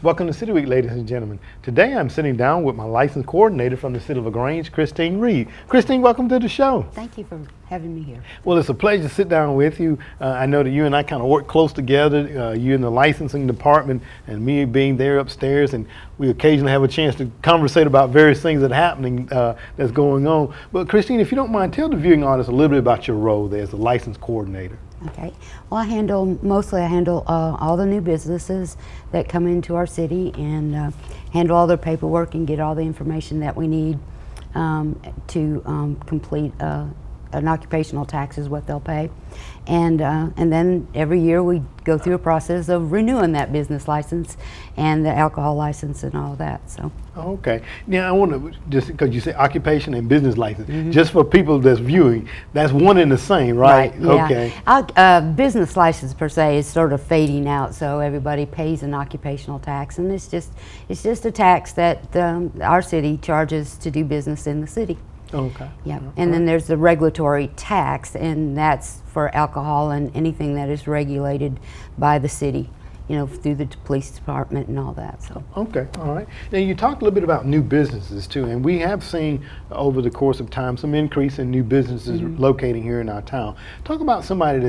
Welcome to City Week, ladies and gentlemen. Today I'm sitting down with my license coordinator from the City of LaGrange, Christine Reed. Christine, welcome to the show. Thank you for having me here. Well, it's a pleasure to sit down with you. I know that you and I kind of work close together, you in the licensing department and me being there upstairs, and we occasionally have a chance to conversate about various things that are happening that's going on. But Christine, if you don't mind, tell the viewing audience a little bit about your role there as a license coordinator. Okay. Well, I handle all the new businesses that come into our city and handle all their paperwork and get all the information that we need to complete an occupational tax is what they'll pay. And then every year we go through a process of renewing that business license and the alcohol license and all that. So. Okay. Now I want to, just because you say occupation and business license, just for people that's viewing, that's one and the same, right? Yeah. Okay. Business license per se is sort of fading out, so everybody pays an occupational tax, and it's just a tax that our city charges to do business in the city. Okay. Yeah, and then there's the regulatory tax, and that's for alcohol and anything that is regulated by the city, you know, through the police department and all that. So. Okay, all right. Now you talked a little bit about new businesses too, and we have seen over the course of time some increase in new businesses locating here in our town. Talk about somebody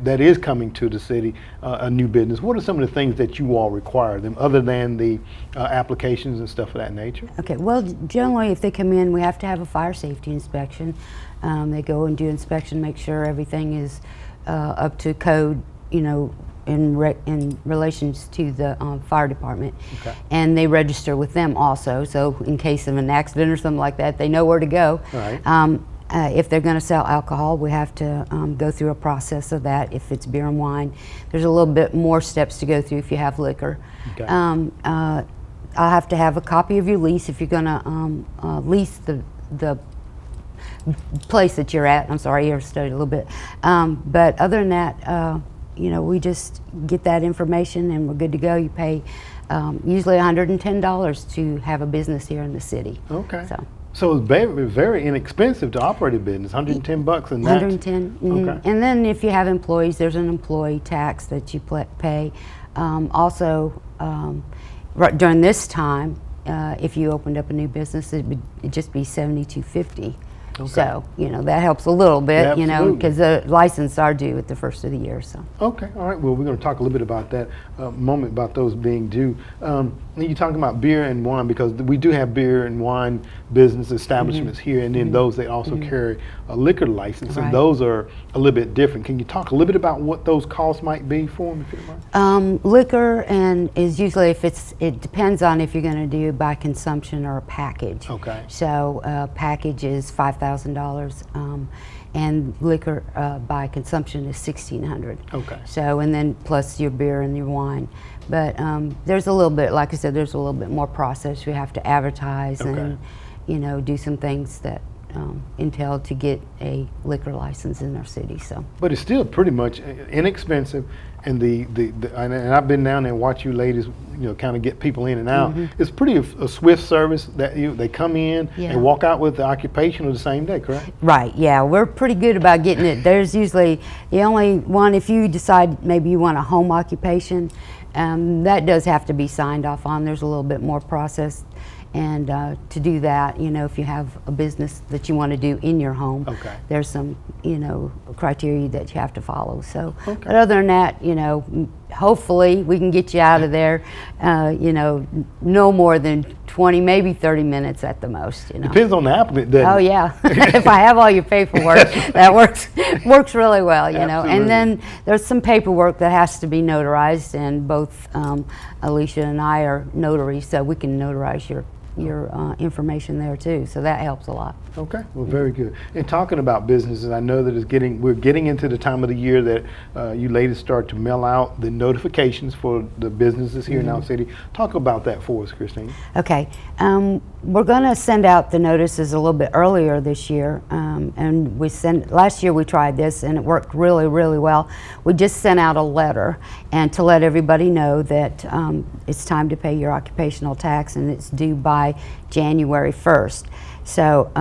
that is coming to the city, a new business. What are some of the things that you all require them, other than the applications and stuff of that nature? Okay, well, generally if they come in, we have to have a fire safety inspection. They go and do inspection, make sure everything is up to code, you know, in relations to the fire department. Okay. And they register with them also, so in case of an accident or something like that, they know where to go. All right. If they're going to sell alcohol, we have to go through a process of that. If it's beer and wine, there's a little bit more steps to go through if you have liquor. Okay. I'll have to have a copy of your lease if you're going to lease the place that you're at. I'm sorry, you studied a little bit. But other than that, you know, we just get that information and we're good to go. You pay usually $110 to have a business here in the city. Okay. So it's very, very inexpensive to operate a business, 110 bucks and that. 110. Okay. And then if you have employees, there's an employee tax that you pay. Also, during this time, if you opened up a new business, it'd just be $72.50. Okay. So, you know, that helps a little bit, yeah, you know, because the licenses are due at the first of the year. So. Okay, all right. Well, we're going to talk a little bit about that moment, about those being due. You're talking about beer and wine, because we do have beer and wine business establishments here, and then those, they also carry a liquor license, and those are a little bit different. Can you talk a little bit about what those costs might be for them, if you don't mind? Liquor is usually, it depends on if you're going to do by consumption or a package. Okay. So a package is $5,000, and liquor by consumption is $1,600. Okay. So, and then plus your beer and your wine. But there's a little bit, like I said, there's a little bit more process. We have to advertise and, you know, do some things that entail to get a liquor license in our city. So. But it's still pretty much inexpensive, and and I've been down there and watch you ladies, you know, kind of get people in and out. It's pretty a swift service that they come in and walk out with the occupation of the same day, correct? Right. Yeah, we're pretty good about getting it. There's usually the only one, if you decide maybe you want a home occupation, that does have to be signed off on. There's a little bit more process. And to do that, you know, if you have a business that you want to do in your home, there's some, you know, criteria that you have to follow. So, but other than that, you know, hopefully we can get you out of there, you know, no more than 20, maybe 30 minutes at the most. You know. Depends on the applicant, doesn't it? Oh yeah, if I have all your paperwork, that works really well, you know. And then there's some paperwork that has to be notarized, and both Alicia and I are notaries, so we can notarize your information there too, so that helps a lot. Okay, well, very good. And talking about businesses, I know that we're getting into the time of the year that you ladies start to mail out the notifications for the businesses here in our city. Talk about that for us, Christine. Okay, we're going to send out the notices a little bit earlier this year, and last year we tried this and it worked really, really well. We just sent out a letter and to let everybody know that it's time to pay your occupational tax, and it's due by January 1st. So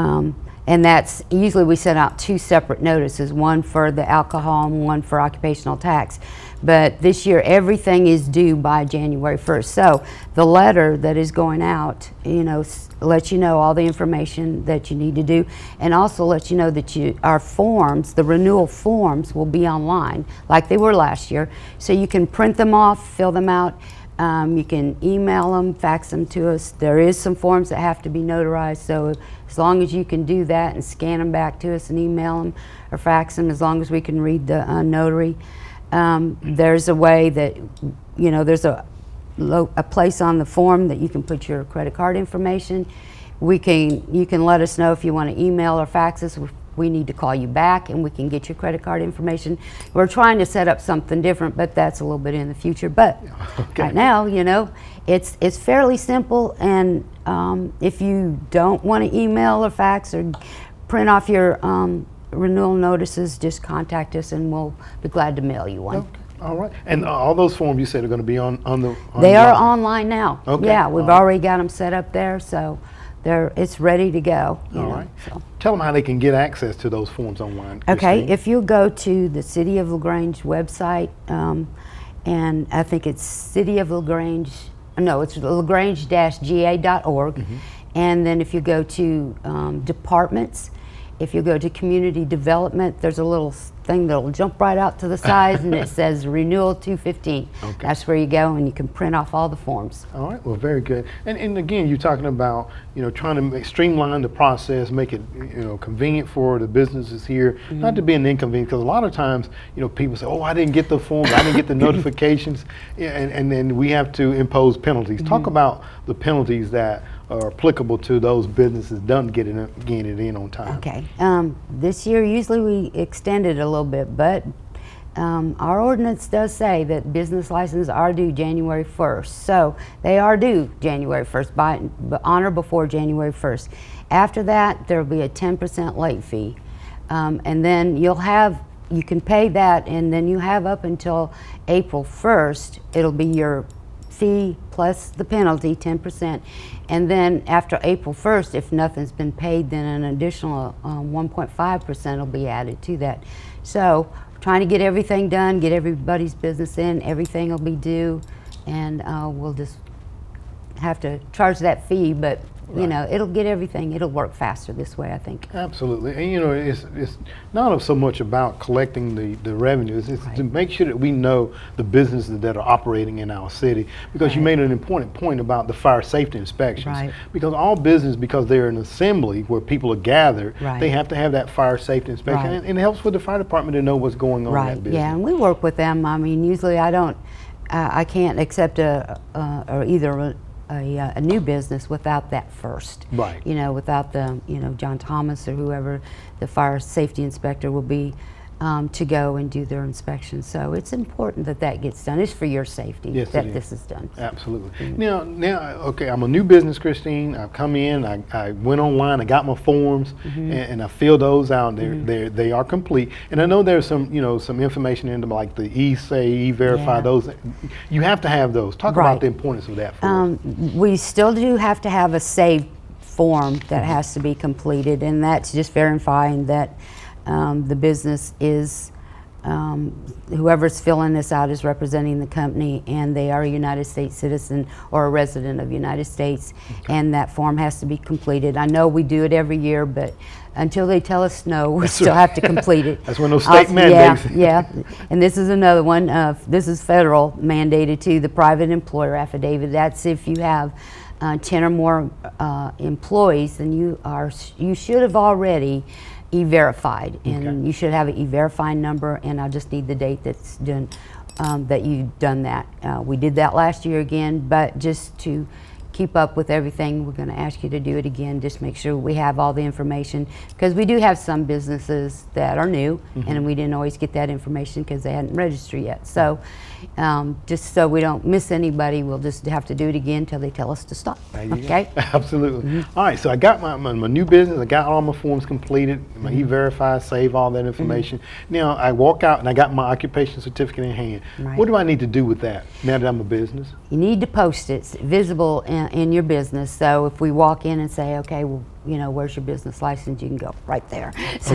And that's, usually we send out 2 separate notices, one for the alcohol and one for occupational tax. But this year, everything is due by January 1st. So the letter that is going out, you know, lets you know all the information that you need to do, and also lets you know that our forms, the renewal forms, will be online like they were last year. So you can print them off, fill them out. You can email them, fax them to us. There is some forms that have to be notarized, so as long as you can do that and scan them back to us and email them or fax them, as long as we can read the notary. There's a way that, you know, there's a place on the form that you can put your credit card information. You can let us know if you want to email or fax us. We need to call you back and we can get your credit card information. We're trying to set up something different, but that's a little bit in the future. But right now, you know, it's fairly simple, and if you don't want to email or fax or print off your renewal notices, just contact us and we'll be glad to mail you one. Okay. All right. And all those forms you said are going to be on the They are online now. Okay. Yeah, we've already got them set up there, so it's ready to go. All right. So. Tell them how they can get access to those forms online, Okay, Christine. if you go to the City of LaGrange website, and I think it's City of LaGrange, no, it's lagrange-ga.org, and then if you go to departments, if you go to community development, there's a little thing that'll jump right out to the side and it says Renewal 215. Okay. That's where you go and you can print off all the forms. All right, well, very good. And again, you're talking about, you know, trying to streamline the process, make it, you know, convenient for the businesses here, not to be an inconvenience, because a lot of times, you know, people say, oh, I didn't get the forms, I didn't get the notifications, and then we have to impose penalties. Talk about the penalties that are applicable to those businesses don't get it in on time. Okay, this year usually we extend it a little bit, but our ordinance does say that business licenses are due January 1st. So they are due January 1st, on or before January 1st. After that, there will be a 10% late fee. And then you can pay that, and then you have up until April 1st, it'll be your fee plus the penalty, 10%. And then after April 1st, if nothing's been paid, then an additional 1.5% will be added to that. So trying to get everything done, get everybody's business in, everything will be due, and we'll just have to charge that fee, but you know, it'll get everything, it'll work faster this way, I think. Absolutely. And you know, it's not so much about collecting the revenues, it's to make sure that we know the businesses that are operating in our city, because you made an important point about the fire safety inspections. Because all business, because they're an assembly where people are gathered, they have to have that fire safety inspection, and it helps with the fire department to know what's going on in that business. Yeah, and we work with them. I mean, usually I can't accept either a new business without that first. You know, without the, you know, John Thomas or whoever the fire safety inspector will be to go and do their inspection. So it's important that that gets done. It's for your safety that this is done. Absolutely. Now, okay, I'm a new business, Christine. I've come in, I went online, I got my forms, and I filled those out. They are complete. And I know there's some, you know, some information in them, like the E-Say, E-Verify, those. You have to have those. Talk about the importance of that for us. We still do have to have a saved form that has to be completed, and that's just verifying that the business is, whoever's filling this out is representing the company, and they are a United States citizen or a resident of the United States, and that form has to be completed. I know we do it every year, but until they tell us no, we still have to complete it. That's one of those state mandates. Yeah, and this is another one. This is federal mandated too, the private employer affidavit. That's if you have 10 or more employees, then you should have already E-verified, and you should have an E-verify number, and I just need the date that's done, that you've done that. We did that last year again, but just to keep up with everything, we're going to ask you to do it again. Just make sure we have all the information, because we do have some businesses that are new, and we didn't always get that information because they hadn't registered yet. So just so we don't miss anybody, we'll just have to do it again until they tell us to stop. Okay? Absolutely. All right, so I got my new business, I got all my forms completed, my E-Verify, save all that information. Now I walk out and I got my occupation certificate in hand. What do I need to do with that now that I'm a business? You need to post it, it's visible in your business. So if we walk in and say, okay, well, where's your business license? You can go right there. So,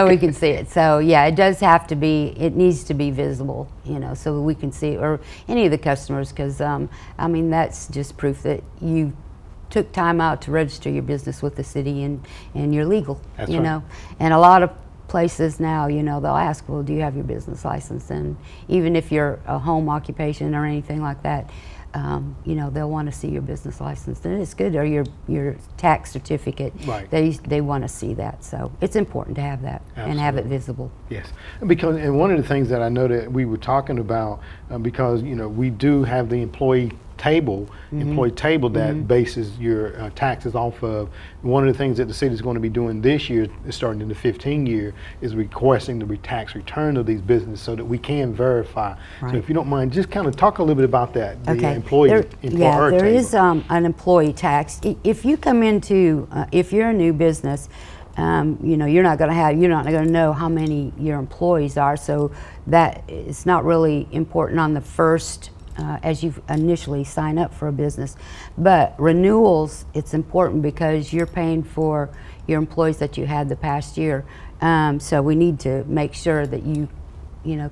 we can see it. So, yeah, it does have to be, it needs to be visible, so we can see, or any of the customers, because, that's just proof that you took time out to register your business with the city and you're legal, That's right. And a lot of places now, they'll ask, well, do you have your business license? And even if you're a home occupation or anything like that, they'll want to see your business license. And it's good, or your tax certificate. Right. They want to see that. So it's important to have that. Absolutely. And have it visible. Yes, and one of the things that I know that we were talking about, because we do have the employee table that bases your taxes off of. One of the things that the city is going to be doing this year, starting in the 15 year, is requesting the tax return of these businesses so that we can verify. Right. So if you don't mind, just kind of talk a little bit about that. The Okay. employer There table. is an employee tax. If you come into, if you're a new business, you're not going to know how many your employees are. So that it's not really important on the first. As you initially sign up for a business. But renewals, it's important because you're paying for your employees that you had the past year. So we need to make sure that you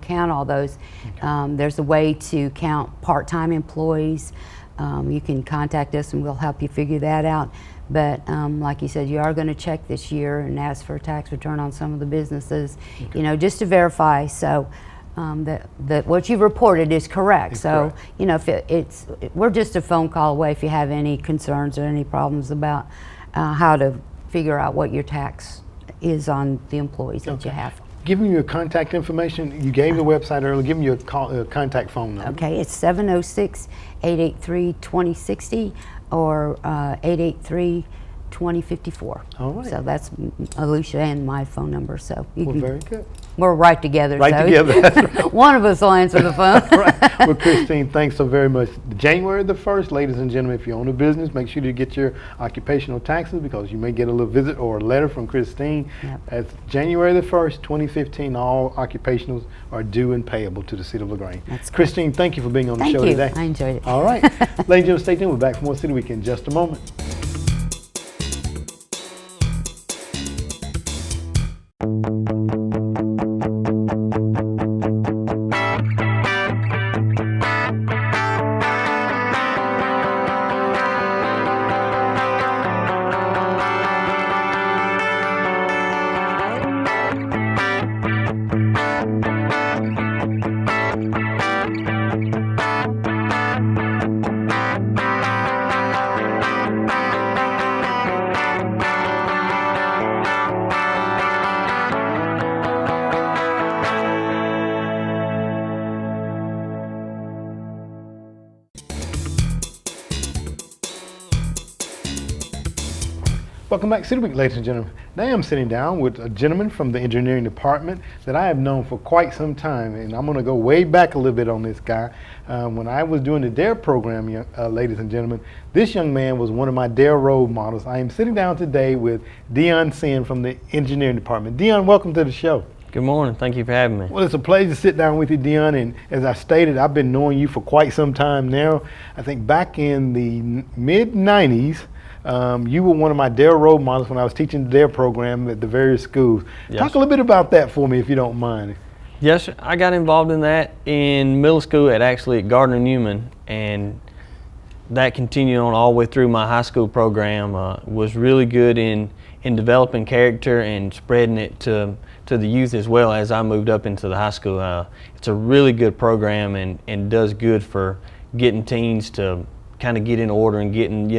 count all those. Okay. There's a way to count part-time employees. You can contact us and we'll help you figure that out. But like you said, you are going to check this year and ask for a tax return on some of the businesses, okay. Just to verify. So that what you've reported is correct. So, if we're just a phone call away if you have any concerns or any problems about how to figure out what your tax is on the employees that you have. Give me your contact information. You gave the website earlier. Give me your contact phone number. Okay, it's 706-883-2060 or 883-2054. All right. So that's Alicia and my phone number. So very good. We're right together. Right together. That's right. One of us will answer the phone. Right. Well, Christine, thanks so very much. January the 1st, ladies and gentlemen, if you own a business, make sure to get your occupational taxes because you may get a little visit or a letter from Christine. Yep. That's January the 1st, 2015. All occupationals are due and payable to the City of LaGrange. That's Christine, thank you for being on the Thank show you. today. I enjoyed it. All right. Ladies and gentlemen, stay tuned. We're back for more City Week in just a moment. Welcome back to City Week, ladies and gentlemen. Today I'm sitting down with a gentleman from the engineering department that I have known for quite some time, and I'm going to go way back a little bit on this guy. When I was doing the DARE program, ladies and gentlemen, this young man was one of my DARE role models. I am sitting down today with Dion Sin from the engineering department. Dion, welcome to the show. Good morning. Thank you for having me. Well, it's a pleasure to sit down with you, Dion, and as I stated, I've been knowing you for quite some time now. I think back in the mid-90s, you were one of my DARE role models when I was teaching the DARE program at the various schools. Yes. Talk a little bit about that for me, if you don't mind. Yes, sir. I got involved in that in middle school at Gardner Newman, and that continued on all the way through my high school program. Was really good in developing character and spreading it to the youth as well as I moved up into the high school. It's a really good program and does good for getting teens to kind of get in order and getting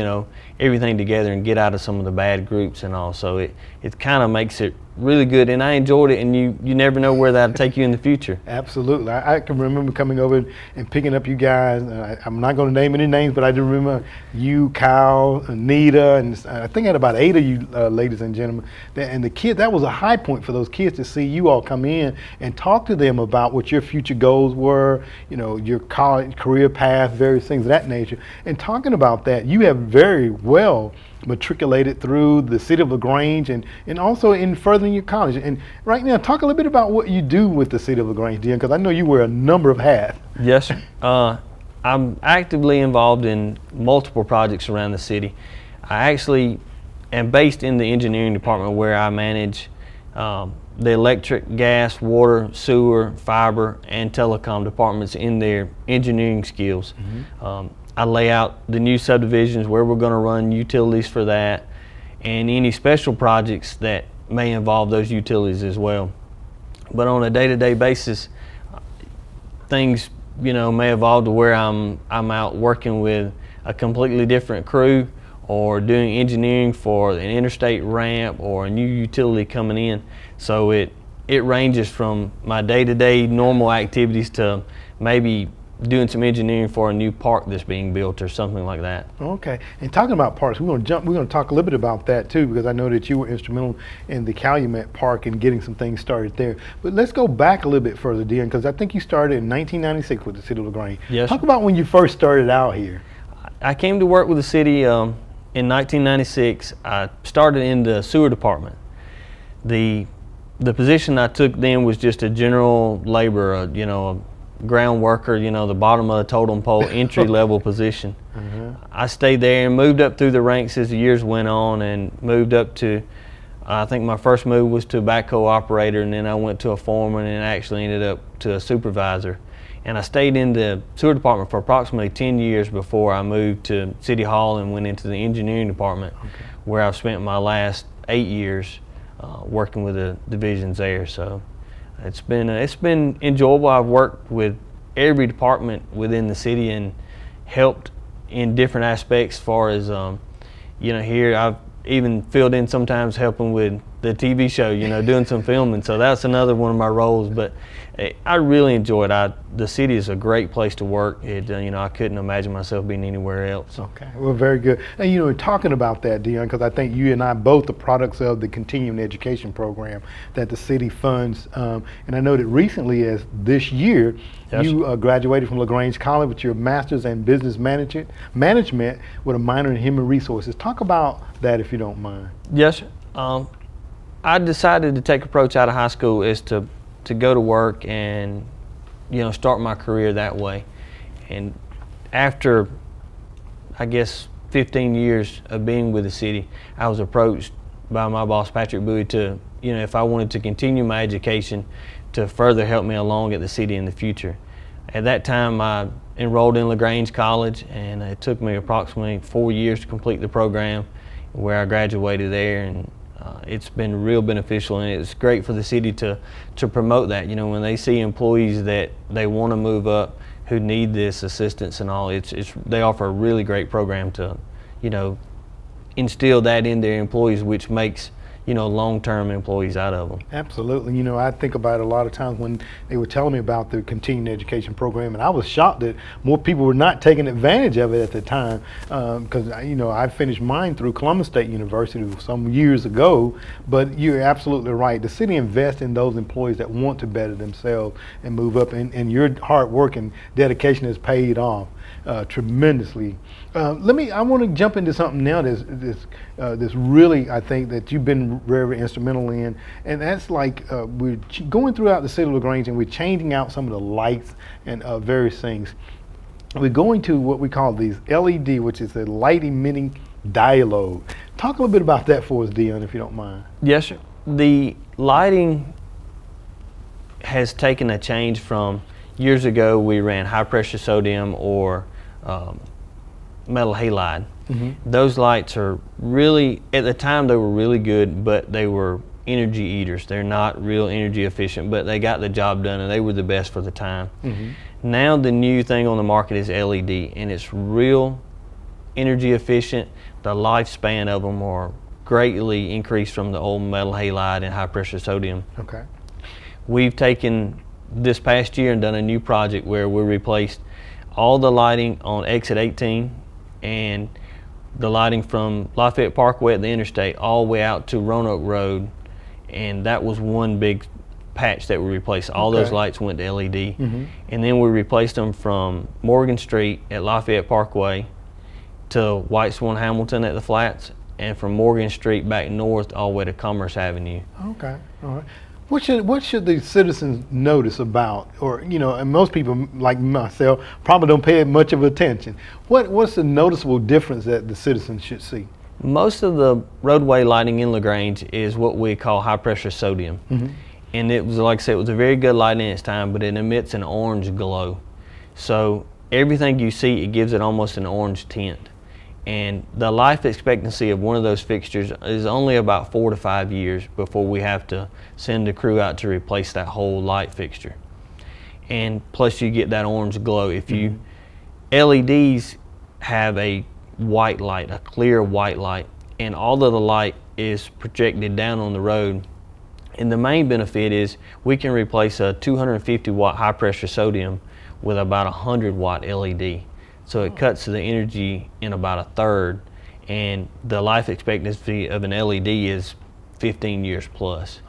everything together and get out of some of the bad groups and all. So it kind of makes it really good, and I enjoyed it, and you never know where that'll take you in the future. Absolutely. I can remember coming over and picking up you guys. I'm not going to name any names, but I do remember you, Kyle, Anita, and I think I had about 8 of you ladies and gentlemen. And the kids, that was a high point for those kids to see you all come in and talk to them about what your future goals were, your college, career path, various things of that nature. And talking about that, you have very well matriculated through the City of LaGrange and also in furthering your college. And right now, talk a little bit about what you do with the City of LaGrange, Dion, because I know you wear a number of hats. Yes, sir. I'm actively involved in multiple projects around the city. I actually and based in the engineering department where I manage the electric, gas, water, sewer, fiber, and telecom departments in their engineering skills. I lay out the new subdivisions, where we're going to run utilities for that, and any special projects that may involve those utilities as well. But on a day-to-day basis, things may evolve to where I'm out working with a completely different crew, or doing engineering for an interstate ramp or a new utility coming in. So it ranges from my day-to-day normal activities to maybe doing some engineering for a new park that's being built or something like that. Okay, and talking about parks, we're going to talk a little bit about that too, because I know that you were instrumental in the Calumet Park and getting some things started there. But let's go back a little bit further, Dion, because I think you started in 1996 with the City of LaGrange. Yes. Talk about when you first started out here. I came to work with the city in 1996. I started in the sewer department. The position I took then was just a general laborer, a ground worker, the bottom of the totem pole, entry level position. I stayed there and moved up through the ranks as the years went on, and moved up to, I think my first move was to a backhoe operator, and then I went to a foreman, and actually ended up to a supervisor. And I stayed in the sewer department for approximately 10 years before I moved to City Hall and went into the engineering department, where I've spent my last 8 years working with the divisions there. So it's been enjoyable. I've worked with every department within the city and helped in different aspects. As far as here I've even filled in sometimes helping with the TV show, doing some filming. So that's another one of my roles. But I really enjoy it. The city is a great place to work. I couldn't imagine myself being anywhere else. Okay, well, very good. And talking about that, Dion, because I think you and I both are products of the continuing education program that the city funds. And I know that recently, as this year, Yes. you graduated from LaGrange College with your master's in business management with a minor in human resources. Talk about that, if you don't mind. Yes. I decided to take an approach out of high school is to go to work and start my career that way. And after, I guess, 15 years of being with the city, I was approached by my boss Patrick Bowie to if I wanted to continue my education to further help me along at the city in the future. At that time, I enrolled in LaGrange College, and it took me approximately 4 years to complete the program, where I graduated there. And it's been real beneficial, and it's great for the city to promote that. When they see employees that they want to move up, who need this assistance and all, they offer a really great program to instill that in their employees, which makes long-term employees out of them. Absolutely. I think about it a lot of times when they were telling me about the continuing education program, and I was shocked that more people were not taking advantage of it at the time, because I finished mine through Columbus State University some years ago. But you're absolutely right. The city invests in those employees that want to better themselves and move up, and your hard work and dedication has paid off tremendously. I want to jump into something now that's really, I think, that you've been very instrumental in, and that's like we're going throughout the city of LaGrange, and we're changing out some of the lights and various things. We're going to what we call these LED, which is the light emitting diode. Talk a little bit about that for us, Dion, if you don't mind. Yes, sir. The lighting has taken a change from years ago. We ran high pressure sodium or metal halide. Those lights are really, at the time they were really good, but they were energy eaters. They're not real energy efficient, but they got the job done, and they were the best for the time. Now the new thing on the market is LED, and it's real energy efficient. The lifespan of them are greatly increased from the old metal halide and high pressure sodium. Okay. We've taken this past year and done a new project where we replaced all the lighting on exit 18 and the lighting from Lafayette Parkway at the interstate all the way out to Roanoke Road, and that was one big patch that we replaced. All those lights went to LED. And then we replaced them from Morgan Street at Lafayette Parkway to White Swan Hamilton at the flats, and from Morgan Street back north all the way to Commerce Avenue. Okay, all right. What should the citizens notice about, or and most people like myself probably don't pay much of attention. What's the noticeable difference that the citizens should see? Most of the roadway lighting in LaGrange is what we call high pressure sodium. And it was, like I said, it was a very good light in its time, but it emits an orange glow. So everything you see, it gives it almost an orange tint. And the life expectancy of one of those fixtures is only about 4 to 5 years before we have to send a crew out to replace that whole light fixture. And plus you get that orange glow. If you, LEDs have a white light, a clear white light, and all of the light is projected down on the road. And the main benefit is we can replace a 250 watt high pressure sodium with about a 100 watt LED. So it cuts the energy in about a third, and the life expectancy of an LED is 15 years plus.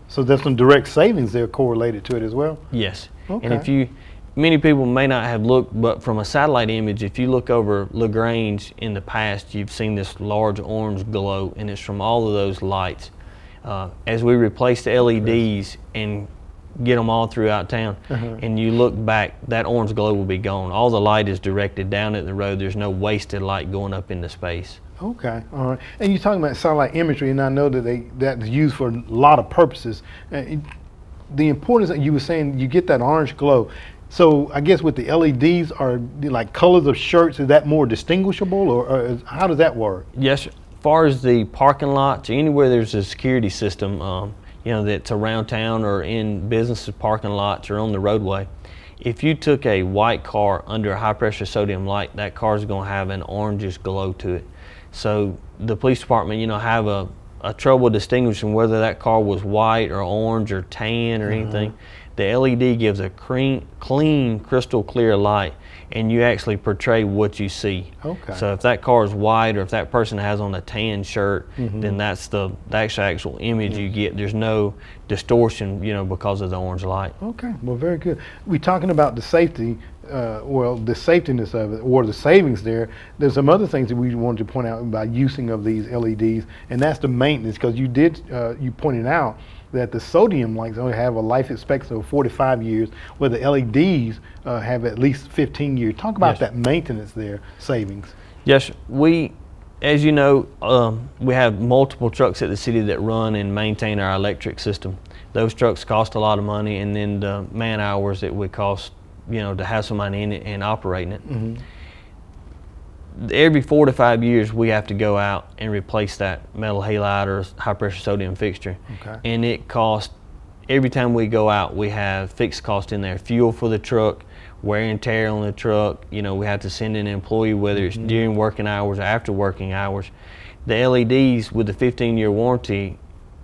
So there's some direct savings there correlated to it as well? Yes. Okay. And if you, many people may not have looked, but from a satellite image, if you look over LaGrange in the past, you've seen this large orange glow, and it's from all of those lights. As we replace the LEDs and get them all throughout town, and you look back, that orange glow will be gone. All the light is directed down at the road. There's no wasted light going up into space. Okay, all right. And you're talking about satellite imagery, and I know that that's used for a lot of purposes. The importance that you were saying, you get that orange glow. So I guess with the LEDs, are like colors of shirts, is that more distinguishable, or how does that work? Yes, as far as the parking lots, anywhere there's a security system, you know, that's around town or in businesses parking lots or on the roadway, if you took a white car under a high pressure sodium light, that car is going to have an orangish glow to it. So the police department, you know, have a trouble distinguishing whether that car was white or orange or tan or anything. The LED gives a clean, crystal clear light, and you actually portray what you see. Okay. So if that car is white, or if that person has on a tan shirt, then that's the actual image you get. There's no distortion, you know, because of the orange light. Okay, well, very good. We're talking about the safety, well, the safetiness of it, or the savings there. There's some other things that we wanted to point out about using of these LEDs, and that's the maintenance, because you did, you pointed out that the sodium lights only have a life expectancy of 45 years, where the LEDs have at least 15 years. Talk about that maintenance there, savings. Yes, we, as you know, we have multiple trucks at the city that run and maintain our electric system. Those trucks cost a lot of money, and then the man hours that would cost, you know, to have somebody in it and operating it. Every 4 to 5 years, we have to go out and replace that metal halide or high pressure sodium fixture. And it costs, every time we go out, we have fixed cost in there. Fuel for the truck, wear and tear on the truck. You know, we have to send in an employee, whether it's during working hours or after working hours. The LEDs with the 15-year warranty,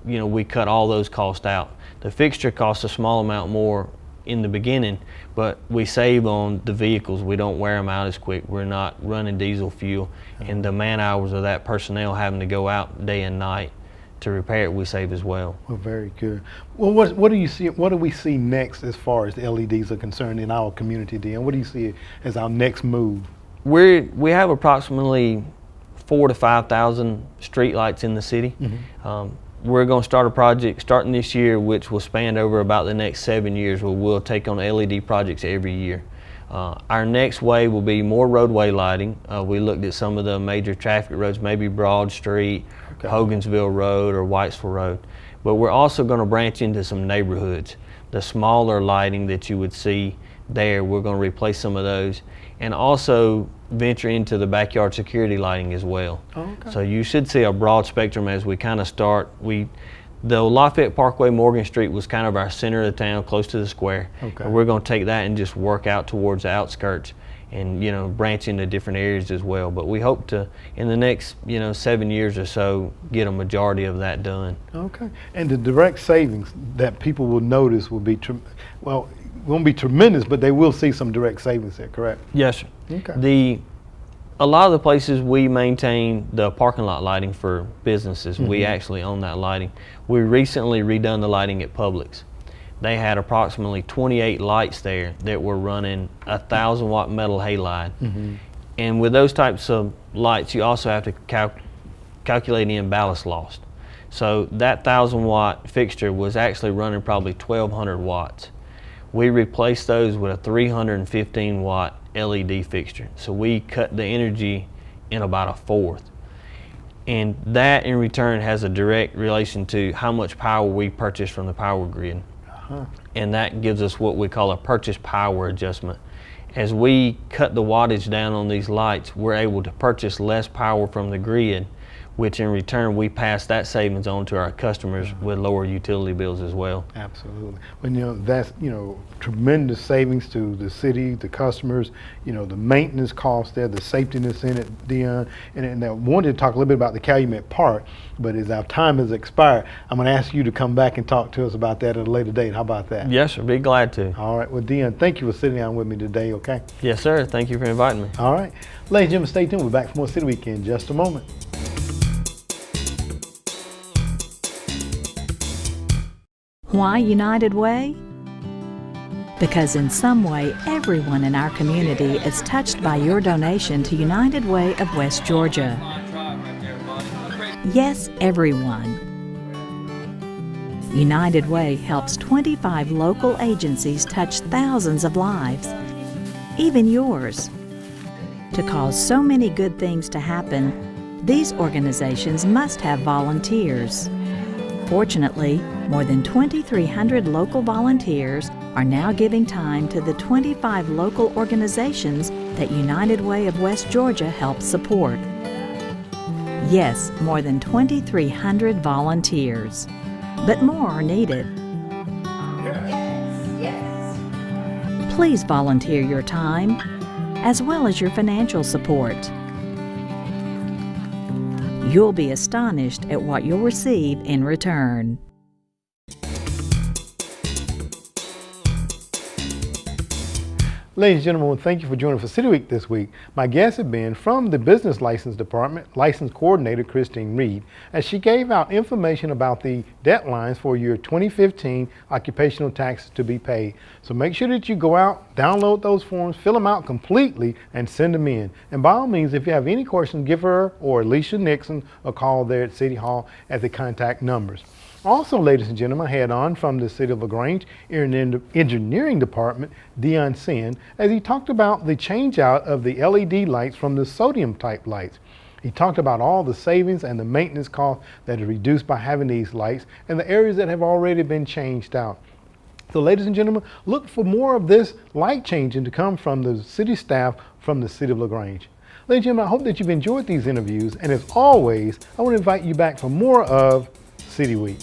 you know, we cut all those costs out. The fixture costs a small amount more in the beginning, but we save on the vehicles. We don't wear them out as quick. We're not running diesel fuel, and the man hours of that personnel having to go out day and night to repair it, we save as well. Well, very good. Well, what do you see? What do we see next as far as the LEDs are concerned in our community, Dan? What do you see as our next move? We have approximately 4,000 to 5,000 street lights in the city. We're going to start a project starting this year, which will span over about the next 7 years, where we'll take on LED projects every year. Our next wave will be more roadway lighting. We looked at some of the major traffic roads, maybe Broad Street, Hogansville Road, or Whitesville Road. But we're also going to branch into some neighborhoods. The smaller lighting that you would see there, we're going to replace some of those, and also venture into the backyard security lighting as well. So you should see a broad spectrum as we kind of start. The Lafayette Parkway, Morgan Street was kind of our center of the town, close to the square. And we're going to take that and just work out towards the outskirts, and, you know, branch into different areas as well. But we hope to, in the next, you know, 7 years or so, get a majority of that done. And the direct savings that people will notice will be, well, won't be tremendous, but they will see some direct savings there, correct? Yes, sir. A lot of the places we maintain the parking lot lighting for businesses, we actually own that lighting. We recently redone the lighting at Publix. They had approximately 28 lights there that were running 1,000 watt metal halide. And with those types of lights, you also have to calculate in ballast loss. So that 1,000 watt fixture was actually running probably 1,200 watts. We replaced those with a 315 watt LED fixture. So we cut the energy in about a fourth. And that in return has a direct relation to how much power we purchase from the power grid. And that gives us what we call a purchase power adjustment. As we cut the wattage down on these lights, we're able to purchase less power from the grid, which in return we pass that savings on to our customers with lower utility bills as well. Absolutely. But that's tremendous savings to the city, the customers, the maintenance costs there, the safetiness in it, Dion. And I wanted to talk a little bit about the Calumet Park, but as our time has expired, I'm going to ask you to come back and talk to us about that at a later date. How about that? Yes, sir. Be glad to. All right. Well, Dion, thank you for sitting down with me today, okay? Yes, sir. Thank you for inviting me. All right. Ladies and gentlemen, stay tuned. We're back for more City Week in just a moment. Why United Way? Because in some way, everyone in our community is touched by your donation to United Way of West Georgia. Yes, everyone. United Way helps 25 local agencies touch thousands of lives, even yours. To cause so many good things to happen, these organizations must have volunteers. Fortunately, more than 2,300 local volunteers are now giving time to the 25 local organizations that United Way of West Georgia helps support. Yes, more than 2,300 volunteers. But more are needed. Please volunteer your time, as well as your financial support. You'll be astonished at what you'll receive in return. Ladies and gentlemen, thank you for joining for City Week this week. My guests have been from the Business License Department, License Coordinator Christine Reed, as she gave out information about the deadlines for your 2015 occupational taxes to be paid. So make sure that you go out, download those forms, fill them out completely, and send them in. And by all means, if you have any questions, give her or Alicia Nixon a call there at City Hall at the contact numbers. Also, ladies and gentlemen, I had on from the City of LaGrange Engineering Department, Dion Sin, as he talked about the change out of the LED lights from the sodium type lights. He talked about all the savings and the maintenance costs that are reduced by having these lights and the areas that have already been changed out. So ladies and gentlemen, look for more of this light changing to come from the city staff from the City of LaGrange. Ladies and gentlemen, I hope that you've enjoyed these interviews, and as always, I want to invite you back for more of City Week.